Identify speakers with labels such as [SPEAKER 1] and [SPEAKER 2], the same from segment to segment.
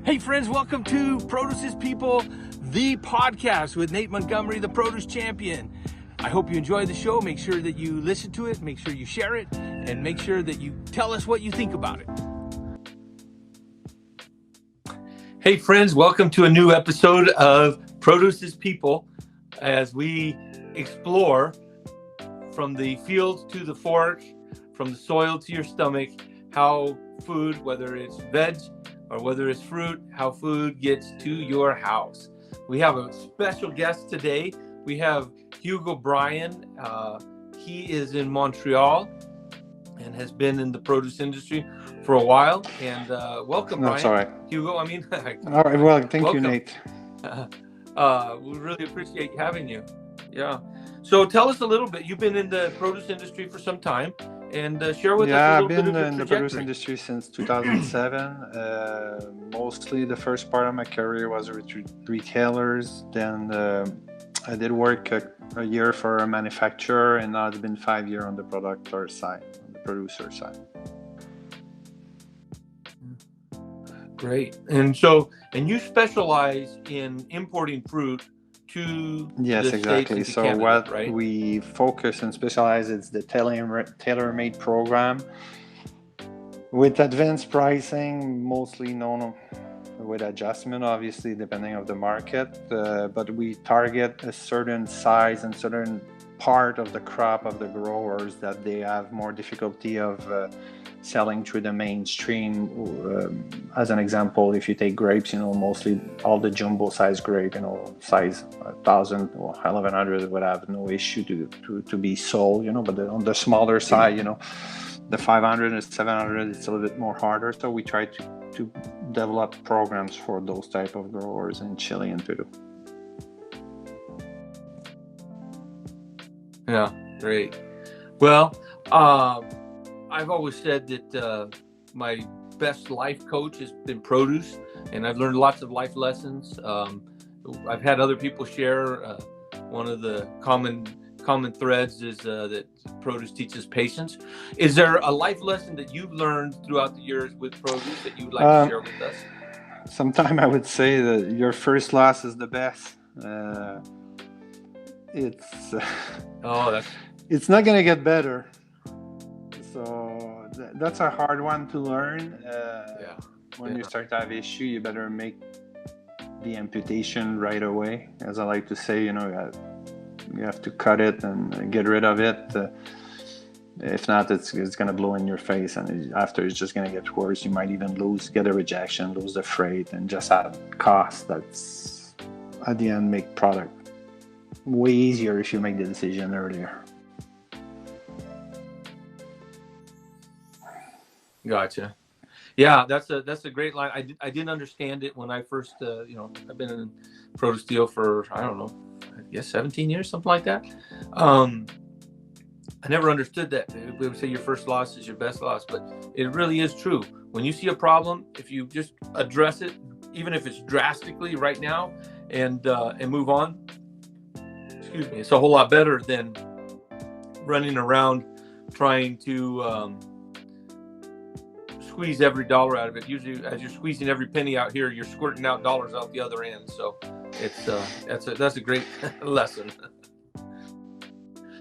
[SPEAKER 1] Hey friends, welcome to Produce's People, the podcast with Nate Montgomery, the produce champion. I hope you enjoy the show. Make sure that you listen to it, make sure you share it, and make sure that you tell us what you think about it. Hey friends, welcome to a new episode of Produce's People as we explore from the field to the fork, from the soil to your stomach, how food, whether it's veg or whether it's fruit, how food gets to your house. We have a special guest today. We have Hugo Brien. He is in Montreal and has been in the produce industry for a while. And welcome, Brian.
[SPEAKER 2] That's all right.
[SPEAKER 1] Hugo,
[SPEAKER 2] all right, well, thank you, Nate.
[SPEAKER 1] We really appreciate having you. Yeah. So tell us a little bit. You've been in the produce industry for some time. And share with us a little bit of your trajectory.
[SPEAKER 2] Yeah, I've been in the produce industry since 2007. Mostly the first part of my career was with retailers. Then I did work a year for a manufacturer, and now it's been 5 years on the producer side, on the producer side.
[SPEAKER 1] Great. And you specialize in importing fruit to
[SPEAKER 2] yes,
[SPEAKER 1] the
[SPEAKER 2] exactly.
[SPEAKER 1] States
[SPEAKER 2] so
[SPEAKER 1] Canada,
[SPEAKER 2] what
[SPEAKER 1] right?
[SPEAKER 2] we focus and specialize is the tailor-made program with advanced pricing, mostly known with adjustment, obviously depending on the market. But we target a certain size and certain part of the crop of the growers that they have more difficulty of selling through the mainstream. As an example, if you take grapes, mostly all the jumbo size grape, size 1,000 or 1,100 would have no issue to be sold, but on the smaller side, the 500 and 700, it's a little bit more harder. So we try to develop programs for those type of growers in Chile and Peru.
[SPEAKER 1] Yeah, great. Well, I've always said that my best life coach has been produce, and I've learned lots of life lessons. I've had other people share. One of the common threads is that produce teaches patience. Is there a life lesson that you've learned throughout the years with produce that you would like to share with us?
[SPEAKER 2] Sometimes I would say that your first loss is the best. It's it's not going to get better. So that's a hard one to learn. When you start to have issue, you better make the amputation right away. As I like to say, you have to cut it and get rid of it. If not, it's going to blow in your face, and after it's just going to get worse. You might even get a rejection, lose the freight, and just add cost. That's at the end make product way easier if you make the decision earlier.
[SPEAKER 1] Gotcha. Yeah, that's a great line. I didn't understand it when I first, I've been in produce deal for, I don't know, I guess 17 years, something like that. I never understood that. We would say your first loss is your best loss, but it really is true. When you see a problem, if you just address it, even if it's drastically right now, and move on, it's a whole lot better than running around trying to squeeze every dollar out of it. Usually, as you're squeezing every penny out here, you're squirting out dollars out the other end. So that's a great lesson.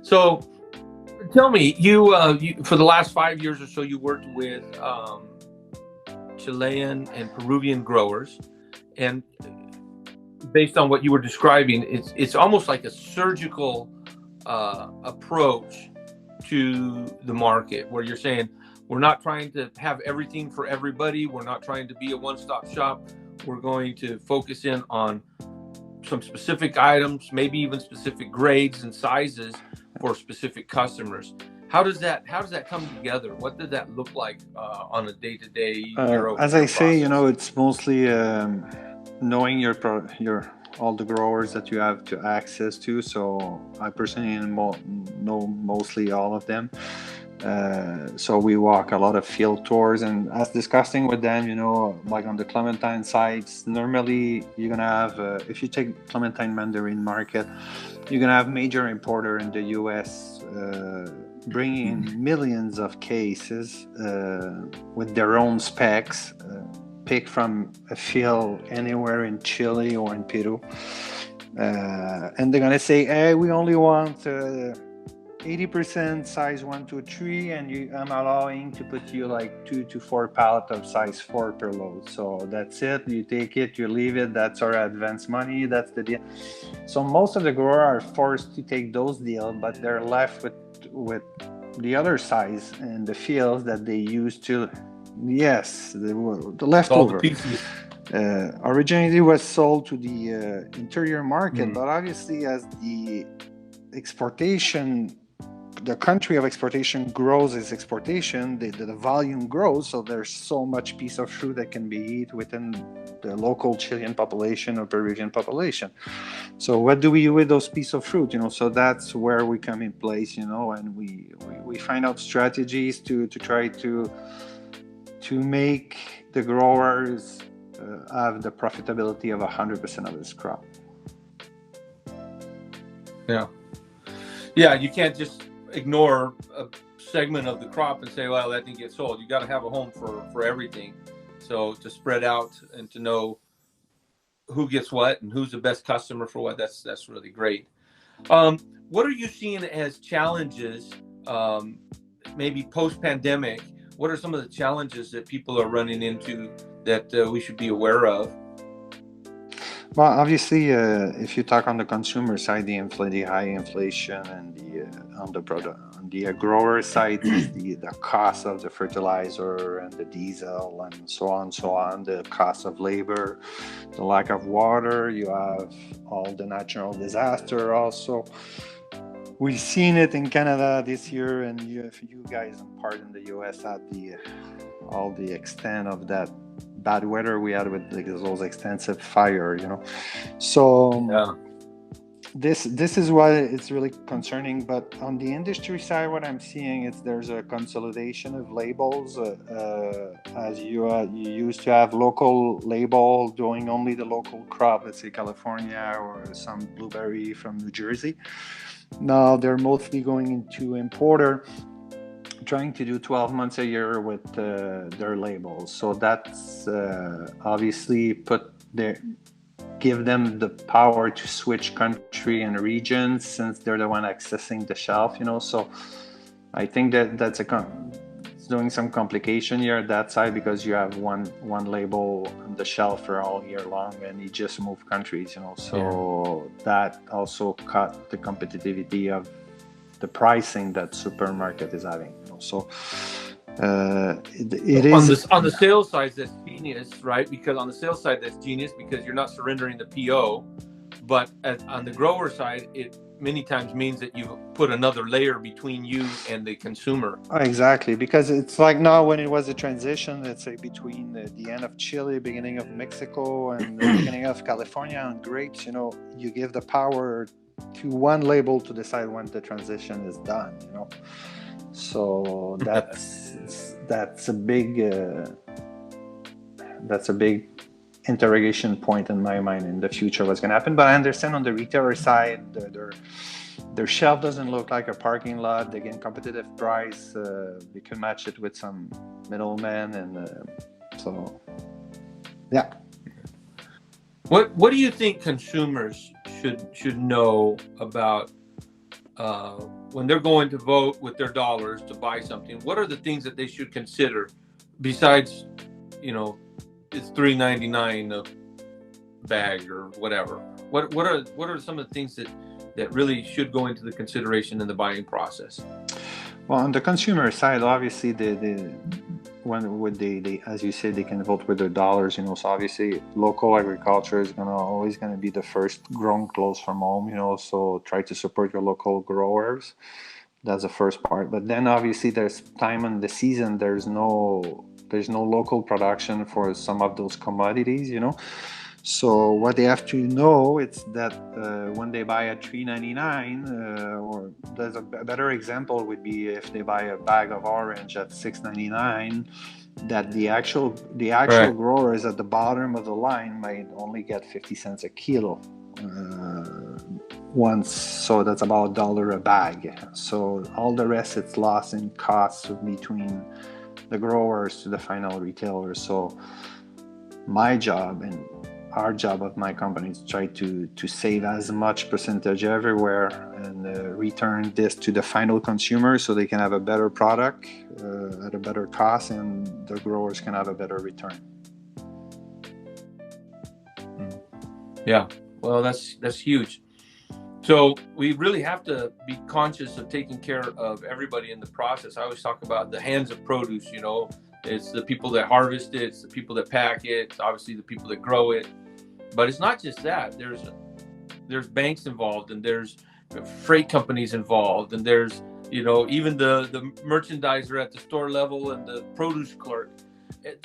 [SPEAKER 1] So tell me, you for the last 5 years or so, you worked with Chilean and Peruvian growers, and based on what you were describing, it's almost like a surgical approach to the market, where you're saying, we're not trying to have everything for everybody. We're not trying to be a one-stop shop. We're going to focus in on some specific items, maybe even specific grades and sizes for specific customers. How does that come together? What does that look like on a day-to-day?
[SPEAKER 2] As I say, it's mostly knowing your all the growers that you have to access to. So I personally know mostly all of them. So we walk a lot of field tours, and as discussing with them, like on the clementine sides, normally you're gonna have, if you take clementine mandarin market, you're gonna have major importer in the US bringing millions of cases with their own specs, pick from a field anywhere in Chile or in Peru, and they're gonna say, "Hey, we only want 80% size 1, 2, 3, and I'm allowing to put you like 2 to 4 pallet of size 4 per load. So that's it. You take it, you leave it. That's our advance money. That's the deal." So most of the growers are forced to take those deals, but they're left with the other size in the fields that they used to. Yes, the leftover.
[SPEAKER 1] All the pieces.
[SPEAKER 2] Originally was sold to the interior market, but obviously as the country of exportation grows its exportation, the volume grows, so there's so much piece of fruit that can be eaten within the local Chilean population or Peruvian population. So what do we do with those piece of fruit? So that's where we come in place, and we find out strategies to try to make the growers have the profitability of 100% of this crop.
[SPEAKER 1] Yeah, you can't just ignore a segment of the crop and say, well, that didn't get sold. You got to have a home for everything. So to spread out and to know who gets what and who's the best customer for what, that's really great. What are you seeing as challenges, maybe post-pandemic? What are some of the challenges that people are running into that we should be aware of?
[SPEAKER 2] Well, obviously, if you talk on the consumer side, the high inflation, and on the grower side is the cost of the fertilizer and the diesel and so on, the cost of labor, the lack of water. You have all the natural disaster also. We've seen it in Canada this year, and you guys in part in the US had all the extent of that bad weather we had with those extensive fire, So
[SPEAKER 1] yeah.
[SPEAKER 2] This is why it's really concerning. But on the industry side, what I'm seeing is there's a consolidation of labels. As you used to have local label doing only the local crop, let's say California or some blueberry from New Jersey. Now they're mostly going into importer, trying to do 12 months a year with their labels. So that's obviously give them the power to switch country and regions, since they're the one accessing the shelf, So I think that's it's doing some complication here at that side, because you have one label on the shelf for all year long, and you just move countries, So that also cut the competitivity of the pricing that supermarket is having, So it is
[SPEAKER 1] on the sales side, that's genius, right? Because on the sales side, that's genius because you're not surrendering the PO. But on the grower side, it many times means that you put another layer between you and the consumer.
[SPEAKER 2] Exactly, because it's like now when it was a transition, let's say between the end of Chile, beginning of Mexico, and the beginning of California on grapes, you give the power to one label to decide when the transition is done, So that's a big interrogation point in my mind in the future what's going to happen. But I understand on the retailer side, their shelf doesn't look like a parking lot. They get competitive price. They can match it with some middlemen, and so yeah.
[SPEAKER 1] What do you think consumers should know about when they're going to vote with their dollars to buy something? What are the things that they should consider besides, it's $3.99 a bag or whatever? What are some of the things that really should go into the consideration in the buying process?
[SPEAKER 2] Well, on the consumer side, obviously as you said, they can vote with their dollars, So obviously local agriculture is always gonna be the first, grown close from home, So try to support your local growers. That's the first part. But then obviously there's time in the season. There's no local production for some of those commodities, So what they have to know is that when they buy at $3.99, or there's a better example would be if they buy a bag of orange at $6.99, that the actual
[SPEAKER 1] Right.
[SPEAKER 2] growers at the bottom of the line might only get 50 cents a kilo once. So that's about $1 a bag. So all the rest, it's lost in costs between the growers to the final retailer. So my job and our job of my company is try to save as much percentage everywhere and return this to the final consumer so they can have a better product at a better cost, and the growers can have a better return.
[SPEAKER 1] Yeah, well, that's huge. So we really have to be conscious of taking care of everybody in the process. I always talk about the hands of produce. You know, it's the people that harvest it, it's the people that pack it, it's obviously the people that grow it. But it's not just that. There's banks involved, and there's freight companies involved, and there's, you know, even the merchandiser at the store level and the produce clerk.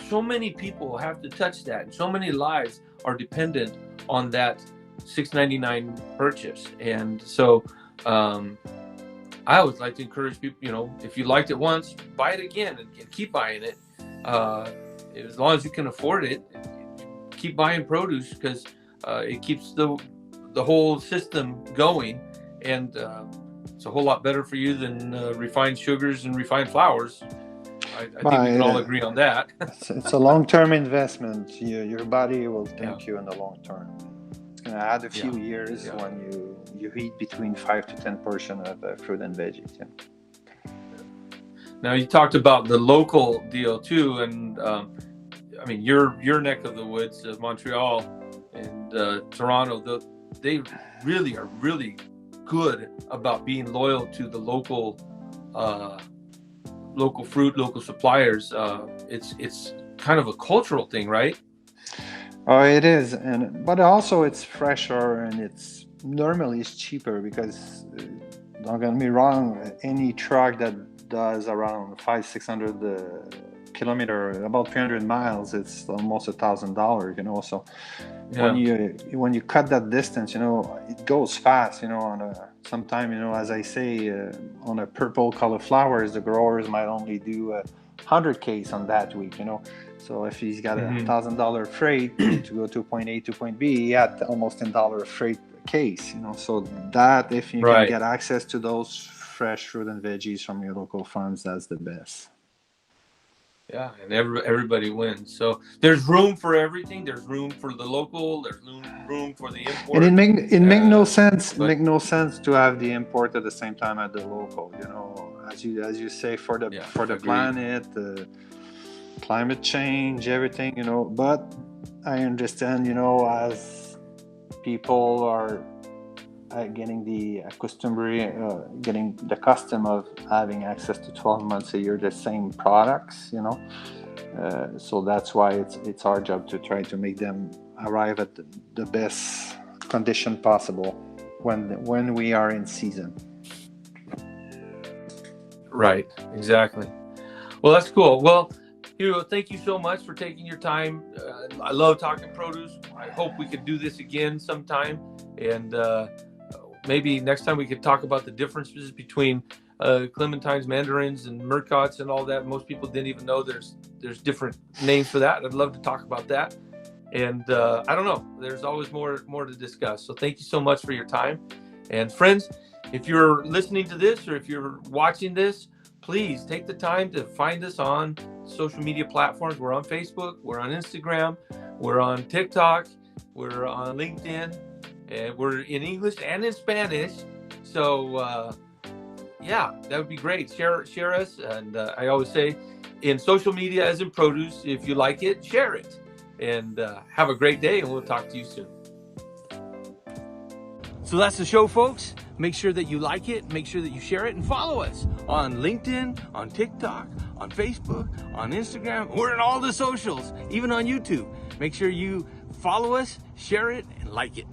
[SPEAKER 1] So many people have to touch that, and so many lives are dependent on that $6.99 purchase. And so I always like to encourage people, you know, if you liked it once, buy it again and keep buying it. As long as you can afford it, keep buying produce, because it keeps the whole system going, and it's a whole lot better for you than refined sugars and refined flours. I think we can all agree on that.
[SPEAKER 2] It's a long-term investment. Your body will thank you in the long term. It's going to add a few years when you eat between 5 to 10 portions of fruit and veggies. Yeah.
[SPEAKER 1] Now, you talked about the local deal too, and I mean, your neck of the woods, Montreal and Toronto, they really are really good about being loyal to the local fruit, local suppliers. It's kind of a cultural thing, right?
[SPEAKER 2] Oh, it is, but also it's fresher, and it's normally it's cheaper, because don't get me wrong, any truck that does around 500-600 kilometer, about 300 miles, it's almost $1,000, you know. So when you cut that distance, you know, it goes fast, you know. Sometime, you know, as I say, on a purple cauliflowers, the growers might only do 100 case on that week, you know. So if he's got $1,000 freight to go to point A to point B, he had almost $10 freight case, you know. So that, if you can get access to those fresh fruit and veggies from your local farms, that's the best.
[SPEAKER 1] Yeah, and everybody wins. So there's room for everything. There's room for the local. There's room for the import.
[SPEAKER 2] And it make no sense. It make no sense to have the import at the same time as the local. You know, as you say, for the planet, climate change, everything. You know, but I understand. You know, as people are getting the custom of having access to 12 months a year the same products, you know, so that's why it's our job to try to make them arrive at the best condition possible when we are in season.
[SPEAKER 1] Right, exactly. Well, that's cool. Well, Hugo, thank you so much for taking your time. I love talking produce. I hope we could do this again sometime, and maybe next time we could talk about the differences between clementines, mandarins, and murcots and all that. Most people didn't even know there's different names for that. I'd love to talk about that. And I don't know, there's always more to discuss. So thank you so much for your time. And friends, if you're listening to this or if you're watching this, please take the time to find us on social media platforms. We're on Facebook, we're on Instagram, we're on TikTok, we're on LinkedIn. And we're in English and in Spanish. So, that would be great. Share us. And I always say, in social media as in produce, if you like it, share it. And have a great day, and we'll talk to you soon. So that's the show, folks. Make sure that you like it, make sure that you share it, and follow us on LinkedIn, on TikTok, on Facebook, on Instagram. We're in all the socials, even on YouTube. Make sure you follow us, share it, and like it.